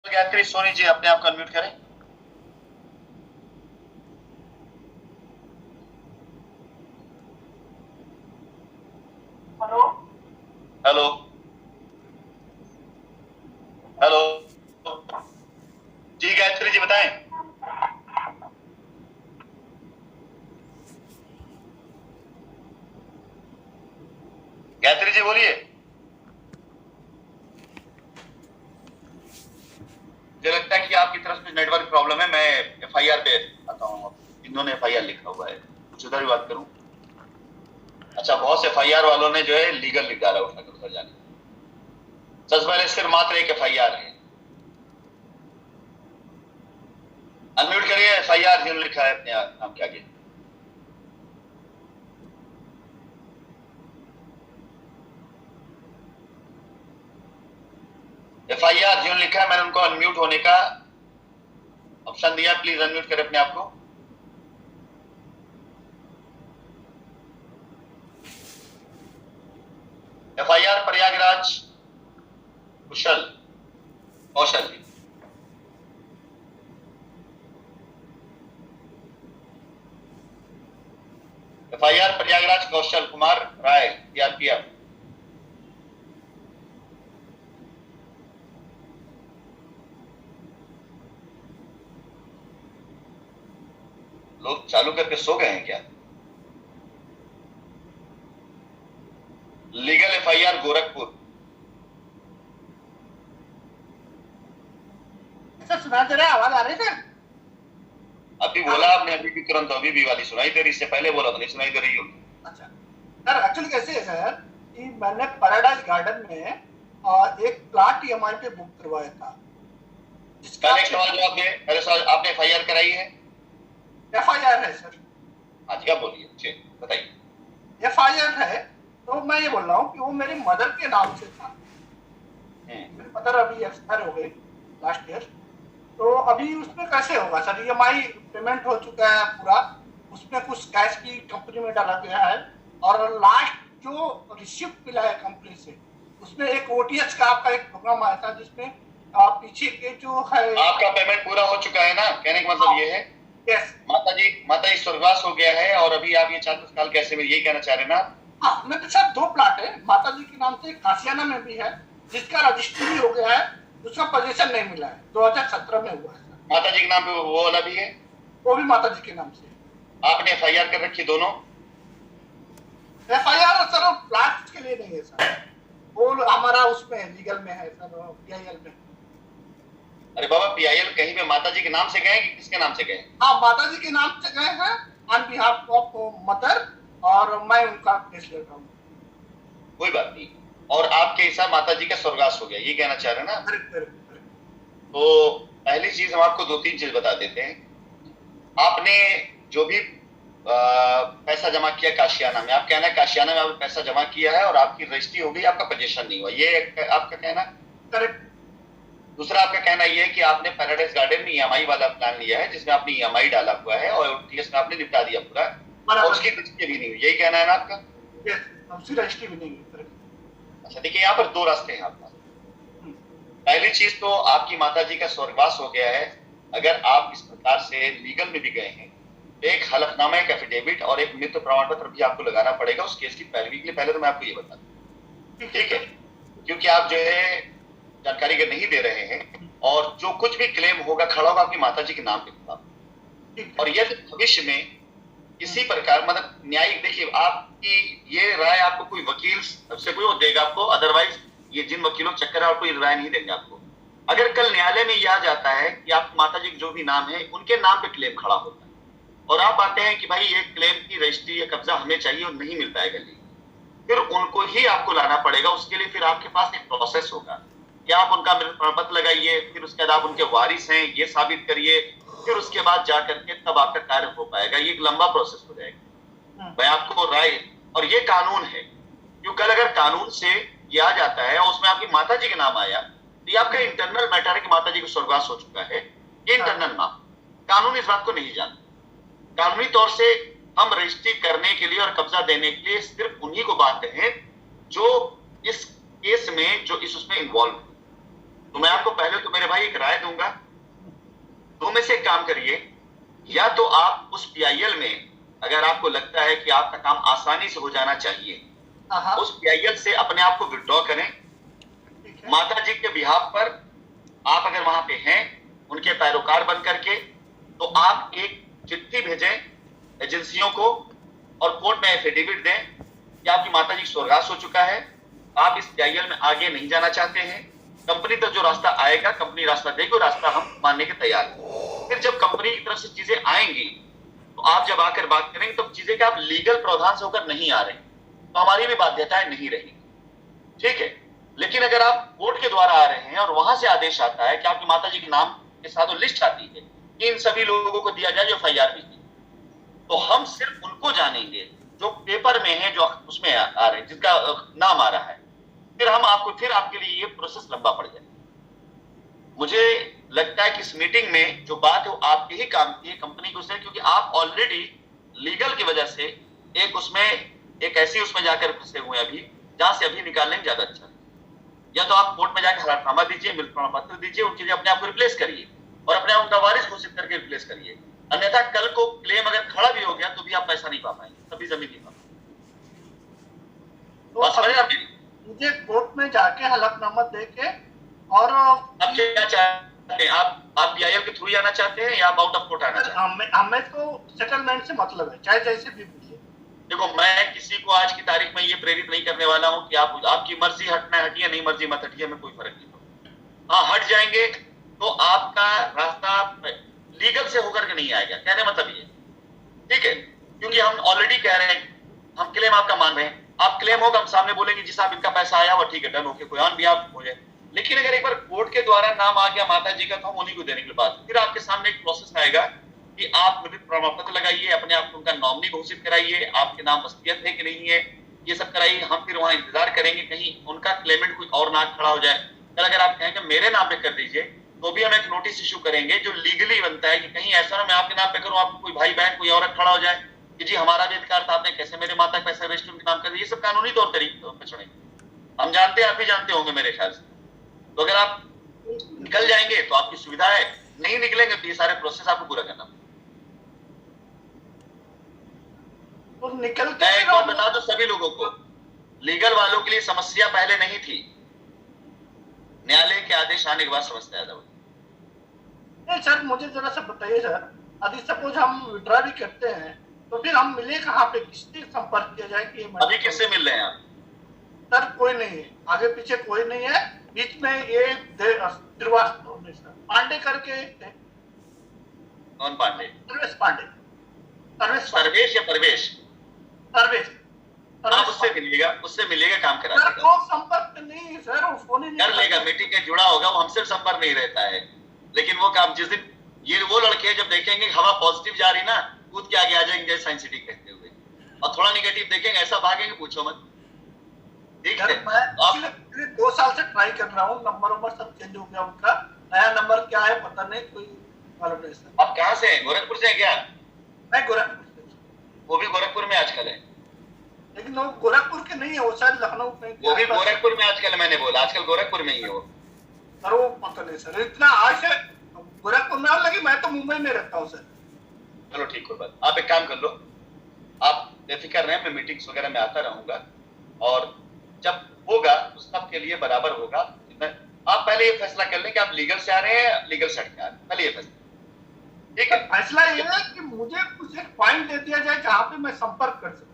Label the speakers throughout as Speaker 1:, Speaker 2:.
Speaker 1: गायत्री सोनी जी अपने आप को अनम्यूट करें।
Speaker 2: हेलो
Speaker 1: हेलो हेलो जी गायत्री जी बताएं। गायत्री जी बोलिए। मुझे लगता है कि आपकी तरफ से नेटवर्क प्रॉब्लम है। मैं एफआईआर पे आता हूँ। इन्होंने एफआईआर लिखा हुआ है, कुछ उधर भी बात करूं। अच्छा, बहुत से एफआईआर वालों ने जो है लीगल लिख डाला उठाकर उधर जाने। सबसे पहले सिर्फ मात्र एक एफआईआर है। अनम्यूट करिए एफआईआर जिन्होंने लिखा है अपने नाम के आगे। एफआईआर जिन्होंने लिखा है मैंने उनको अनम्यूट होने का ऑप्शन दिया। प्लीज अनम्यूट करें अपने आप को। एफआईआर प्रयागराज कुशल कौशल जी। FIR Prayagraj Kaushal Kumar Rai CRPF. लोग चालू करके सो गए हैं क्या? Legal FIR Gorakhpur.
Speaker 2: सर, सुना दे रहा है? आवाज आ रही है सर?
Speaker 1: अभी बोला आपने, अभी भी तुरंत अभी भी वाली सुनाई दे रही, इससे पहले बोला तो नहीं सुनाई दे रही होगी।
Speaker 2: अच्छा सर, एक्चुअली कैसे है सर कि मैंने पैराडाइज गार्डन में एक प्लाट ईएमआई पे बुक करवाया था, जिसका
Speaker 1: पहले सवाल जवाब दे। पहले सवाल, आपने एफआईआर कराई है?
Speaker 2: एफआईआर है सर।
Speaker 1: हाँ जी, आप बोलिए, ठीक बताइए।
Speaker 2: एफआईआर है तो मैं ये बोल रहा हूँ कि वो मेरी मदर के नाम से था। मेरी मदर अभी एक्सपायर हो गई लास्ट ईयर, तो अभी उसमें कैसे होगा सर? ईएमआई पेमेंट हो चुका है पूरा, उसमें कुछ कैश भी कंपनी में डाला गया है, और लास्ट जो रिसिप्ट मिला है कंपनी से उसमें एक ओटीएच का आपका एक प्रोग्राम आया था, जिसमें पीछे के जो है
Speaker 1: आपका पेमेंट पूरा हो चुका है ना? कहने का मतलब ये है
Speaker 2: यस
Speaker 1: माता जी स्वर्गवास हो गया है और अभी आप ये 40 साल कैसे में, यही कहना चाह रहे हैं ना?
Speaker 2: हाँ, मेरे साथ 2 प्लाट है माता जी के नाम से। कासियाना में भी है जिसका रजिस्ट्री हो गया है, उसका पोजीशन नहीं मिला है, 2017 में हुआ है सर।
Speaker 1: माता जी के नाम पे वो वाला भी है?
Speaker 2: वो भी माता जी के नाम से।
Speaker 1: आपने एफआईआर कर रखी दोनों?
Speaker 2: एफआईआर सर प्लाट के लिए नहीं है सर, वो हमारा उसमें लीगल में है सर, पीआईएल में।
Speaker 1: अरे बाबा, पीआईएल कहीं पे माता जी के नाम से गए कि किसके नाम से गए?
Speaker 2: हाँ, माता जी के नाम से गए हैं ऑन बिहाफ ऑफ मदर, और मैं उनका केस ले रहा हूँ।
Speaker 1: कोई बात नहीं। और आपके हिसाब माता जी का स्वर्गवास हो गया, ये कहना चाह रहे हैं ना? तो पहली चीज हम आपको 2-3 चीज बता देते हैं। आपने जो भी पैसा जमा किया काशियाना में, आप कहना है काशियाना में आपने पैसा जमा किया है और आपकी रजिस्ट्री हो गई, आपका पोजीशन नहीं हुआ, ये आपका कहना?
Speaker 2: करेक्ट।
Speaker 1: दूसरा आपका कहना ये है कि आपने पैराडाइज गार्डन में ईएमआई वाला प्लान लिया है, जिसमें आपने ईएमआई डाला हुआ है और ओटीएस में आपने निपटा दिया पूरा, और उसकी रजिस्ट्री भी नहीं हुई, यही कहना है ना आपका?
Speaker 2: रजिस्ट्री भी नहीं है।
Speaker 1: अच्छा देखिए, यहाँ पर 2 रास्ते हैं आपका। पहली चीज तो आपकी माता जी का स्वर्गवास हो गया है। अगर आप इस प्रकार से लीगल में भी गए हैं, एक हलफनामा, एक एफिडेविट और एक मृत्यु प्रमाण पत्र भी आपको लगाना पड़ेगा उस केस की पैरवी के लिए। पहले तो मैं आपको ये बता दूं, ठीक है? क्योंकि आप जो है जानकारी अगर नहीं दे रहे हैं और जो कुछ भी क्लेम होगा खड़ा होगा आपकी माता जी के नाम पे होगा। और यदि भविष्य में किसी प्रकार मतलब न्यायिक, देखिए आपकी ये राय आपको कोई वकील से कोई देगा आपको, अदरवाइज ये जिन वकीलों के चक्कर है आपको ये राय नहीं देंगे आपको। अगर कल न्यायालय में यह आ जाता है कि आप माता जी के जो भी नाम है उनके नाम पे क्लेम खड़ा होता है और आप आते हैं कि भाई ये क्लेम की रजिस्ट्री या कब्जा हमें चाहिए और नहीं मिल पाएगा, फिर उनको ही आपको लाना पड़ेगा। उसके लिए फिर आपके पास एक प्रोसेस होगा कि आप उनका प्रपत्र लगाइए, फिर उसके बाद आप उनके वारिस हैं ये साबित करिए, फिर उसके बाद जाकर के तब आपका कार्य हो पाएगा। ये एक लंबा प्रोसेस हो जाएगा। मैं आपको राय, और ये कानून है, क्यों कल अगर कानून से ये आ जाता है और उसमें आपकी माता जी के नाम आया तो ये आपका इंटरनल मैटर है कि माता जी को स्वर्गवास हो चुका है, ये इंटरनल नाम। कानून इस बात को नहीं जानता। कानूनी तौर से हम रजिस्ट्री करने के लिए और कब्जा देने के लिए सिर्फ उन्हीं को बांधते हैं जो इस केस में, जो इस उसमें इन्वॉल्व है। तो मैं आपको पहले तो मेरे भाई एक राय दूंगा, दो में से एक काम करिए, या तो आप उस पीआईएल में अगर आपको लगता है कि आपका काम आसानी से हो जाना चाहिए, उस पीआईएल से अपने आप को विड्रॉ करें। माता जी के बिहाफ पर आप अगर वहां पे हैं उनके पैरोकार बन करके, तो आप एक चिट्ठी भेजें एजेंसियों को और कोर्ट में एफिडेविट दें कि आपकी माता जी स्वर्गवास हो चुका है, आप इस पीआईएल में आगे नहीं जाना चाहते हैं, कंपनी तक जो रास्ता आएगा कंपनी रास्ता देगी, रास्ता हम मानने के तैयार हैं। फिर जब कंपनी की तरफ से चीजें आएंगी तो आप जब आकर बात करेंगे तो चीजें कि आप लीगल प्रावधान से होकर नहीं आ रहे, तो हमारी भी बाध्यताएं नहीं रहेंगी, ठीक है। लेकिन अगर आप कोर्ट के द्वारा आ रहे हैं और वहां से आदेश आता है कि आपकी माता जी के नाम के साथ लिस्ट आती है कि इन सभी लोगों को दिया जाए जो एफआईआर भी की, तो हम सिर्फ उनको जानेंगे जो पेपर में है, जो उसमें आ रहे हैं, जिसका नाम आ रहा है। फिर हम आपको, फिर आपके लिए ये प्रोसेस लंबा पड़ जाए। मुझे लगता है कि इस मीटिंग में जो बात है वो आपके ही काम की है, कंपनी को से, क्योंकि आप ऑलरेडी लीगल की वजह से एक उसमें एक ऐसी उसमें जाकर फंसे हुए अभी, जहां से अभी निकालने ज्यादा अच्छा। या तो आप कोर्ट में जाकर हलफनामा दीजिए, मृत्यु प्रमाण पत्र दीजिए, उनके लिए अपने आप को रिप्लेस करिए और अपने आप उनका वारिस घोषित करके रिप्लेस करिए। अन्यथा कल को क्लेम अगर खड़ा भी हो गया तो भी आप पैसा नहीं पा पाएंगे, तभी जमीन नहीं पा पाएंगे।
Speaker 2: मुझे कोर्ट में जाके हलफनामा दे के, और
Speaker 1: आप क्या चाहते हैं? आप पीआईएल के थ्रू आना चाहते हैं या आप आउट ऑफ कोर्ट आना चाहते हैं?
Speaker 2: हमें तो सेटलमेंट से मतलब है, चाहे जैसे भी बोलिए।
Speaker 1: देखो, मैं किसी को आज की तारीख में ये प्रेरित नहीं करने वाला हूं कि आप, आपकी मर्जी हटना हटिए, नहीं मर्जी मत हटिए, में कोई फर्क नहीं पड़ता। हाँ, हट जाएंगे तो आपका रास्ता लीगल से होकर के नहीं आएगा, कहने मतलब ये, ठीक है। क्योंकि हम ऑलरेडी कह रहे हैं, हम क्लेम आपका मान रहे हैं, आप क्लेम होगा हम सामने बोलेंगे जी साहब इनका पैसा आया हुआ, ठीक है, डन होके कोई ऑन भी आप हो जाए। लेकिन अगर एक बार कोर्ट के द्वारा नाम आ गया माता जी का, तो हम उन्हीं को देने के बाद फिर आपके सामने एक प्रोसेस आएगा कि आप मृत्यु प्रमाण पत्र लगाइए, अपने आप को उनका नॉमिनी घोषित कराइए, आपके नाम वसीयत है कि नहीं है, ये सब कराइए। हम फिर वहां इंतजार करेंगे कहीं उनका क्लेमेंट कोई और ना खड़ा हो जाए। कल अगर आप कहेंगे मेरे नाम पे कर दीजिए, तो भी हम एक नोटिस इशू करेंगे जो लीगली बनता है कि कहीं ऐसा ना मैं आपके नाम पे करूं, आपको कोई भाई बहन कोई औरत खड़ा हो जाए कि जी हमारा भी अधिकार था, आपने कैसे मेरे माता का पैसा रजिस्टर के नाम कर दिया। ये सब कानूनी तौर तरीके पे छोड़ेंगे, हम जानते हैं, आप भी जानते होंगे मेरे ख्याल से। तो अगर आप निकल जाएंगे तो आपकी सुविधा है, नहीं निकलेंगे तो ये सारे प्रोसेस आपको पूरा करना।
Speaker 2: तो निकल
Speaker 1: मैं एक बात बता दूं सभी लोगों को, लीगल वालों के लिए समस्या पहले नहीं थी, न्यायालय के आदेश आने के बाद समस्या ज्यादा हुई।
Speaker 2: नहीं सर, मुझे जरा सा बताइए सर, यदि सपोज हम विड्रॉ भी करते हैं तो फिर हम मिले कहाँ पे, किससे संपर्क किया जाए? कि
Speaker 1: अभी किससे मिल रहे हैं आप?
Speaker 2: सर कोई नहीं है, आगे पीछे कोई नहीं है, बीच में ये श्रीवास्तव नहीं सर, पांडे करके थे।
Speaker 1: कौन पांडे?
Speaker 2: सर्वेश पांडे।
Speaker 1: सर्वेश या परवेश?
Speaker 2: सर्वेश।
Speaker 1: हाँ, उससे मिलिएगा, उससे मिलिएगा, काम करा
Speaker 2: सर वो संपर्क नहीं है सर, वो फोन ही नहीं
Speaker 1: कर लेगा, मीटिंग में जुड़ा होगा, वो हमसे संपर्क नहीं रहता है। लेकिन वो काम जिस दिन ये वो लड़के जब देखेंगे हवा पॉजिटिव जा रही ना, कूद के आगे आ जाएंगे साइंस सिटी कहते हुए, और थोड़ा निगेटिव देखेंगे ऐसा भागेंगे पूछो मत, ठीक है।
Speaker 2: मैं 2 साल से ट्राई कर रहा हूँ, नंबर सब चेंज हो गया, उनका नया नंबर क्या है पता नहीं, कोई मालूम नहीं सर।
Speaker 1: आप कहाँ से हैं? गोरखपुर से हैं क्या?
Speaker 2: मैं गोरखपुर से।
Speaker 1: वो भी गोरखपुर में आजकल है,
Speaker 2: लेकिन वो गोरखपुर के नहीं है, वो शायद लखनऊ में।
Speaker 1: वो भी गोरखपुर में आजकल, मैंने बोला आजकल गोरखपुर में ही है वो।
Speaker 2: सर वो पता नहीं सर, इतना आज से गोरखपुर में लगी, मैं तो मुंबई में रहता हूँ सर।
Speaker 1: चलो ठीक, कोई बात। आप एक काम कर लो, आप बेफिक्र रहें, मैं मीटिंग्स वगैरह में आता रहूंगा, और जब होगा तो सबके लिए बराबर होगा। आप पहले ये फैसला कर लें कि आप लीगल से आ रहे हैं, लीगल से हट के आ रहे हैं, पहले ये फैसला, ठीक है।
Speaker 2: फैसला ये है कि मुझे कुछ एक पॉइंट दे दिया जाए जहाँ पे मैं संपर्क कर सकूं।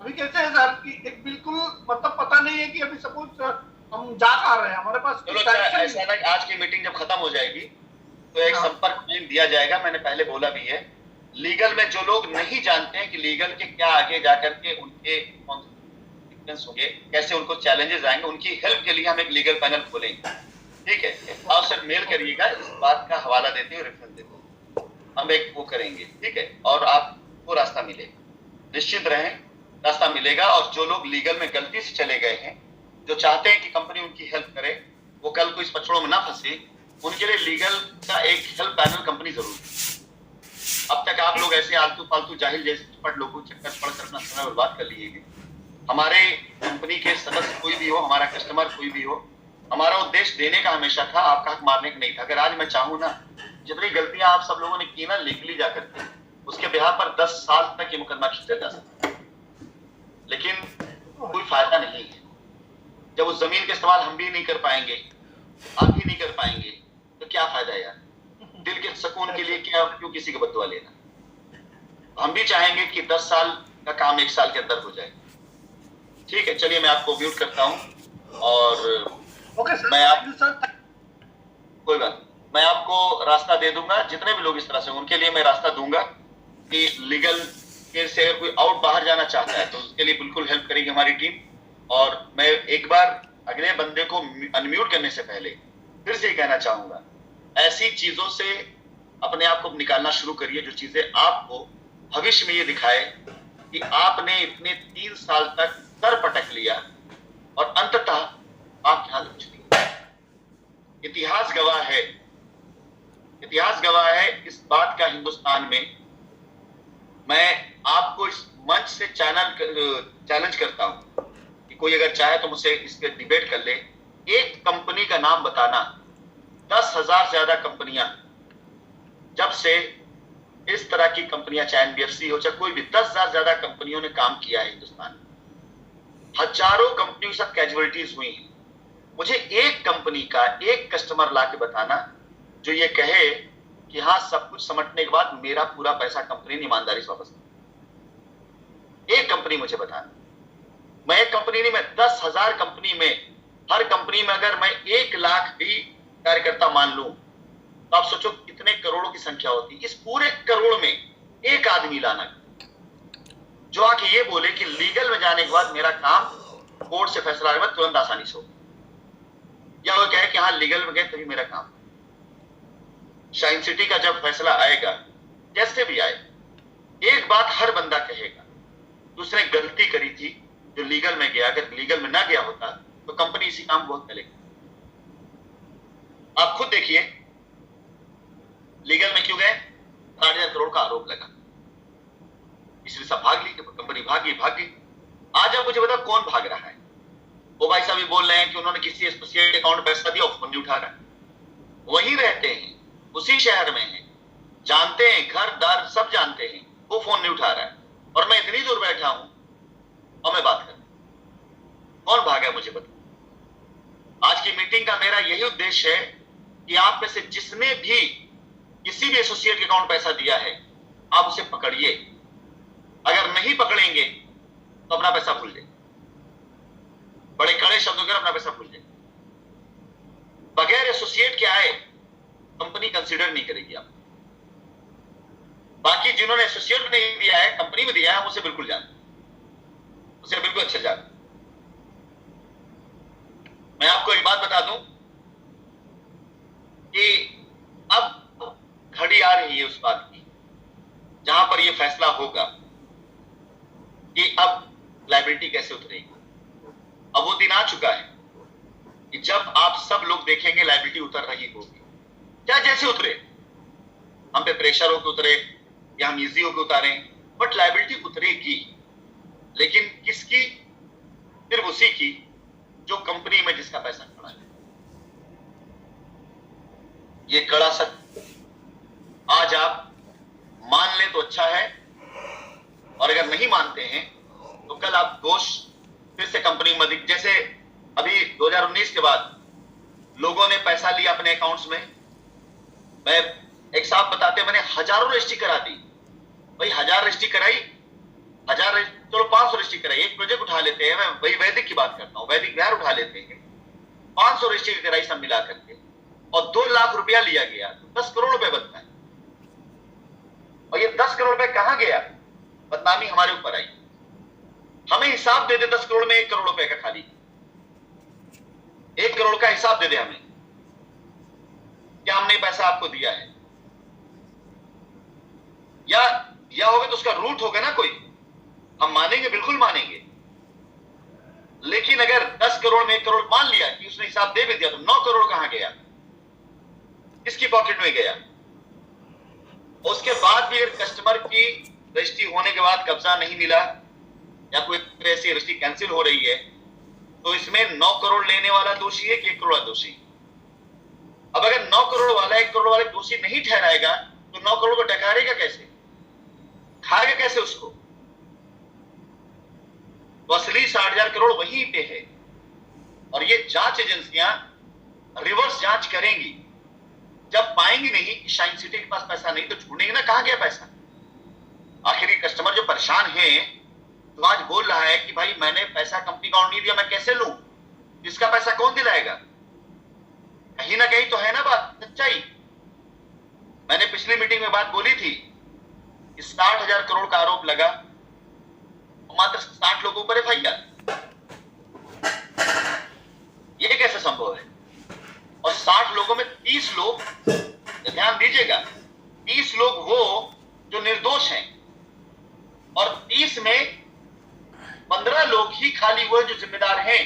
Speaker 2: अभी कैसे है सर कि एक बिल्कुल मतलब पता नहीं है कि अभी सपोज हम जा आ रहे हैं, हमारे पास
Speaker 1: चलो ऐसा ना, आज की मीटिंग जब खत्म हो जाएगी तो एक संपर्क पॉइंट दिया जाएगा, मैंने पहले बोला भी है। लीगल में जो लोग नहीं जानते हैं कि लीगल के क्या आगे जाकर के उनके होंगे, कैसे उनको चैलेंजेस आएंगे, उनकी हेल्प के लिए हम एक लीगल पैनल खोलेंगे, ठीक है। आप सर मेल करिएगा, इस बात का हवाला देते हुए, रेफरेंस देते हुए हम एक वो करेंगे, ठीक है। और आपको रास्ता मिलेगा, निश्चित रहें, रास्ता मिलेगा। और जो लोग लीगल में गलती से चले गए हैं, जो चाहते हैं कि कंपनी उनकी हेल्प करे, वो कल को इस पछड़ों में ना फंसे, उनके लिए लीगल का एक हेल्प पैनल कंपनी जरूर है। अब तक आप लोग ऐसे आलतू फालतू जाहिल जैसे पढ़ लोगों चक्कर पढ़कर अपना समय बर्बाद कर लिए। हमारे कंपनी के सदस्य कोई भी हो, हमारा कस्टमर कोई भी हो, हमारा उद्देश्य देने का हमेशा था, आपका हक मारने का नहीं था। अगर आज मैं चाहूँ ना, जितनी गलतियां आप सब लोगों ने की ना लीगली जाकर के, उसके बिहार पर 10 साल तक ये मुकदमा खींचा जा सकता है, लेकिन कोई फायदा नहीं है। जब उस जमीन का इस्तेमाल हम भी नहीं कर पाएंगे, आप भी नहीं कर पाएंगे, तो क्या फायदा यार? दिल के सुकून के लिए क्यों किसी को बददुआ लेना? हम भी चाहेंगे कि 10 साल का काम 1 साल के अंदर हो जाए। ठीक है, चलिए मैं आपको म्यूट करता हूं और कोई बात, मैं आपको रास्ता दे दूंगा। जितने भी लोग इस तरह से, उनके लिए मैं रास्ता दूंगा कि लीगल के से अगर कोई आउट बाहर जाना चाहता है तो उसके लिए बिल्कुल हेल्प करेगी हमारी टीम। और मैं एक बार अगले बंदे को अनम्यूट करने से पहले फिर से कहना चाहूंगा, ऐसी चीजों से अपने आप को निकालना शुरू करिए जो चीजें आपको भविष्य में ये दिखाए कि आपने इतने 3 साल तक सर पटक लिया और अंततः आपके हाथ कुछ नहीं। इतिहास गवाह है इस बात का हिंदुस्तान में। मैं आपको इस मंच से चैलेंज करता हूं कि कोई अगर चाहे तो मुझसे इस पे डिबेट कर ले। एक कंपनी का नाम बताना, 10,000 से ज्यादा कंपनियां, जब से इस तरह की कंपनियां, चाहे एनबीएफसी हो चाहे कोई भी, 10,000 से ज्यादा कंपनियों ने काम किया है हिंदुस्तान में। हजारों कंपनियों के साथ कैजुअलिटीज हुई हैं। मुझे एक कंपनी का एक कस्टमर ला के बताना जो ये कहे कि हाँ, सब कुछ समझने के बाद मेरा पूरा पैसा कंपनी ने ईमानदारी से वापस किया। एक कंपनी मुझे बताना। मैं एक कंपनी नहीं, मैं 10,000 कंपनी में, हर कंपनी में अगर मैं 1 लाख भी कार्यकर्ता मान लूं तो आप सोचो कितने करोड़ों की संख्या होती। इस पूरे करोड़ में एक आदमी लाना जो आके ये बोले कि लीगल में जाने के बाद मेरा काम कोर्ट से फैसला आने के बाद तुरंत आसानी से हो, या वो कहे कि हाँ लीगल में गए तभी मेरा काम। शाइन सिटी का जब फैसला आएगा, जैसे भी आए, एक बात हर बंदा कहेगा, उसने गलती करी थी जो लीगल में गया। अगर लीगल में ना गया होता तो कंपनी इसी काम बहुत चलेगी। आप खुद देखिए, लीगल में क्यों गए? 8,000 करोड़ का आरोप लगा, इसलिए सब भाग ली, कंपनी भागी। आज आप मुझे बता कौन भाग रहा है? वो भाई साहब भी बोल रहे हैं कि उन्होंने किसी एसोसिएट अकाउंट में पैसा दिया, फोन नहीं उठा रहा है। वहीं रहते हैं, उसी शहर में हैं, जानते हैं, घर दार सब जानते हैं, वो फोन नहीं उठा रहा है और मैं इतनी दूर बैठा हूं और मैं बात कर। कौन भागा मुझे बता। आज की मीटिंग का मेरा यही उद्देश्य है कि आप में से जिसने भी किसी भी एसोसिएट के अकाउंट पैसा दिया है, आप उसे पकड़िए। अगर नहीं पकड़ेंगे तो अपना पैसा भूल जाए। बड़े कड़े शब्दों के अपना पैसा भूल जाए। बगैर एसोसिएट के आए कंपनी कंसीडर नहीं करेगी आप। बाकी जिन्होंने एसोसिएट में नहीं दिया है, कंपनी में दिया है, हम उसे बिल्कुल जानते, उसे बिल्कुल अच्छे जानते। मैं आपको एक बात बता दूं कि अब घड़ी आ रही है उस बात की जहां पर यह फैसला होगा कि अब लायबिलिटी कैसे उतरेगी। अब वो दिन आ चुका है कि जब आप सब लोग देखेंगे लायबिलिटी उतर रही होगी, चाहे जैसे उतरे, हम पे प्रेशर होकर उतरे या हम इजी होकर उतारे, बट लायबिलिटी उतरेगी। लेकिन किसकी? सिर्फ उसी की जो कंपनी में जिसका पैसा खड़ा है। ये कड़ा सत्य आज आप मान ले तो अच्छा है, और अगर नहीं मानते हैं तो कल आप दोष फिर से कंपनी में, जैसे अभी 2019 के बाद लोगों ने पैसा लिया अपने अकाउंट्स में। मैं एक साहब बताते, मैंने हजारों रजिस्ट्री करा दी। भाई 1000 रजिस्ट्री कराई, 1000 चलो 500 रजिस्ट्री कराई, एक प्रोजेक्ट उठा लेते हैं। मैं वही वैदिक की बात करता हूँ, वैदिक बिहार उठा लेते हैं, 500 रजिस्ट्री कराई सब मिला करके, और 2 लाख रुपया लिया गया, 10 करोड़ रुपए बनता है। और ये 10 करोड़ रुपए कहां गया? बदनामी हमारे ऊपर आई। हमें हिसाब दे दे 10 करोड़ में 1 करोड़ रुपए का, खाली 1 करोड़ का हिसाब दे दे हमें, क्या हमने पैसा आपको दिया है? या होगा तो उसका रूट होगा ना कोई, हम मानेंगे, बिल्कुल मानेंगे। लेकिन अगर 10 करोड़ में 1 करोड़ मान लिया कि उसने हिसाब दे भी दिया, तो 9 करोड़ कहां गया? किसकी पॉकेट में गया? उसके बाद भी अगर कस्टमर की रजिस्ट्री होने के बाद कब्जा नहीं मिला, या कोई ऐसी रजिस्ट्री कैंसिल हो रही है, तो इसमें 9 करोड़ लेने वाला दोषी है कि 1 करोड़ वाला दोषी? अब अगर 9 करोड़ वाला 1 करोड़ वाले दोषी नहीं ठहराएगा तो 9 करोड़ को डकारेगा कैसे, खाएगा कैसे उसको? तो असली 60,000 करोड़ वहीं पे है। और ये जांच एजेंसियां रिवर्स जांच करेंगी। जब पाएंगी नहीं कि शाइन सिटी के पास पैसा नहीं तो ढूंढेंगे ना कहां गया पैसा। आखिर कस्टमर जो परेशान है तो आज बोल रहा है कि भाई मैंने पैसा कंपनी को नहीं दिया, मैं कैसे लूं, इसका पैसा कौन दिलाएगा? कहीं ना कहीं तो है ना बात सच्चाई। मैंने पिछली मीटिंग में बात बोली थी कि 60,000 करोड़ का आरोप लगा तो मात्र 60 लोगों पर एफआईआर, ये कैसे संभव है? और 60 लोगों में 30 लोग, ध्यान दीजिएगा, 30 लोग वो जो निर्दोष हैं और 30 में 15 लोग ही खाली हुए जो जिम्मेदार हैं।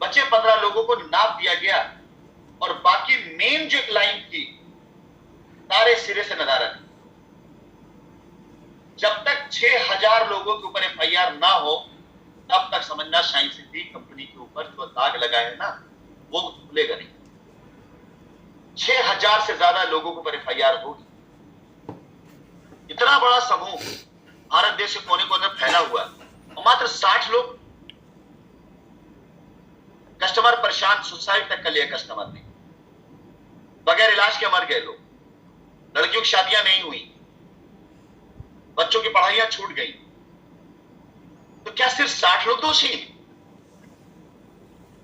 Speaker 1: बचे 15 लोगों को नाप दिया गया और बाकी मेन जो लाइन थी सारे सिरे से नदारद। जब तक 6,000 लोगों के ऊपर एफआईआर ना हो तब तक समझना शाइन सिटी कंपनी के ऊपर जो दाग लगा है ना वो खुलेगा नहीं। 6,000 से ज्यादा लोगों के ऊपर एफआईआर होगी। इतना बड़ा समूह भारत देश के कोने कोने में फैला हुआ और मात्र 60 लोग। कस्टमर परेशान, सुसाइड तक कर लिया कस्टमर ने, बगैर इलाज के मर गए लोग, लड़कियों की शादियां नहीं हुई, बच्चों की पढ़ाइयां छूट गई। तो क्या सिर्फ 60 लोग दोषी हैं?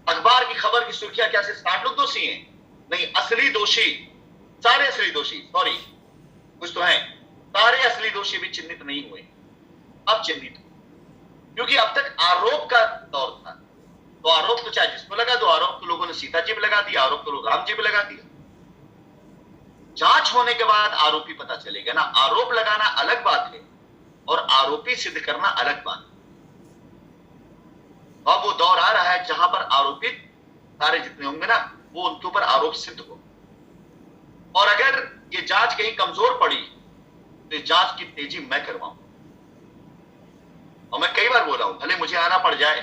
Speaker 1: अखबार की खबर की सुर्खियां क्या सिर्फ 60 लोग दोषी हैं? नहीं, असली दोषी, सारे असली दोषी, सॉरी कुछ तो हैं, सारे असली दोषी भी चिन्हित नहीं हुए। अब चिन्हित, क्योंकि अब तक आरोप का दौर था। तो आरोप तो चाहे जिसको लगा, तो आरोप तो लोगों ने सीता जी पे लगा दिया, आरोप तो लोग राम जी पे लगा दिया। जांच होने के बाद आरोपी पता चलेगा ना। आरोप लगाना अलग बात है और आरोपी सिद्ध करना अलग बात है। अब वो दौर आ रहा है जहां पर आरोपित सारे जितने होंगे ना वो उनके ऊपर आरोप सिद्ध हो। और अगर ये जांच कहीं कमजोर पड़ी तो इस जांच की तेजी मैं करवाऊं। और मैं कई बार बोला हूं, भले मुझे आना पड़ जाए,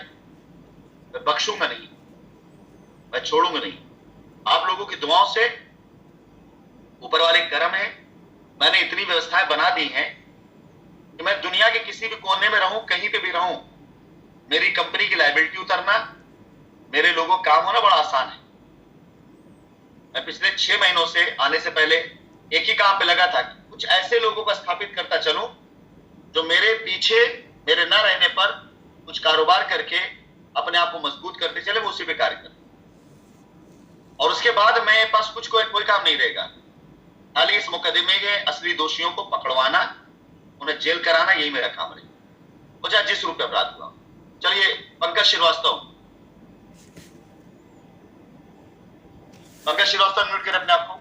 Speaker 1: मैं बख्शूंगा नहीं, मैं छोड़ूंगा नहीं। आप लोगों की दुआओं से, ऊपर वाले करम है, मैंने इतनी व्यवस्थाएं बना दी हैं कि मैं दुनिया के किसी भी कोने में रहूं, कहीं पे भी रहूं, मेरी कंपनी की लायबिलिटी उतरना, मेरे लोगों का काम होना बड़ा आसान है। मैं पिछले 6 महीनों से आने से पहले एक ही काम पे लगा था कि कुछ ऐसे लोगों को स्थापित करता चलूं जो मेरे पीछे, मेरे ना रहने पर कुछ कारोबार करके अपने आप को मजबूत करते चले, वो उसी पे कार्य कर। और उसके बाद मेरे पास कुछ कोई काम नहीं रहेगा, खाली इस मुकदमे के असली दोषियों को पकड़वाना, उन्हें जेल कराना, यही मेरा काम रहेगा, वो चाहे जिस रूप में अपराध हुआ। चलिए पंकज श्रीवास्तव म्यूट करें अपने आप को।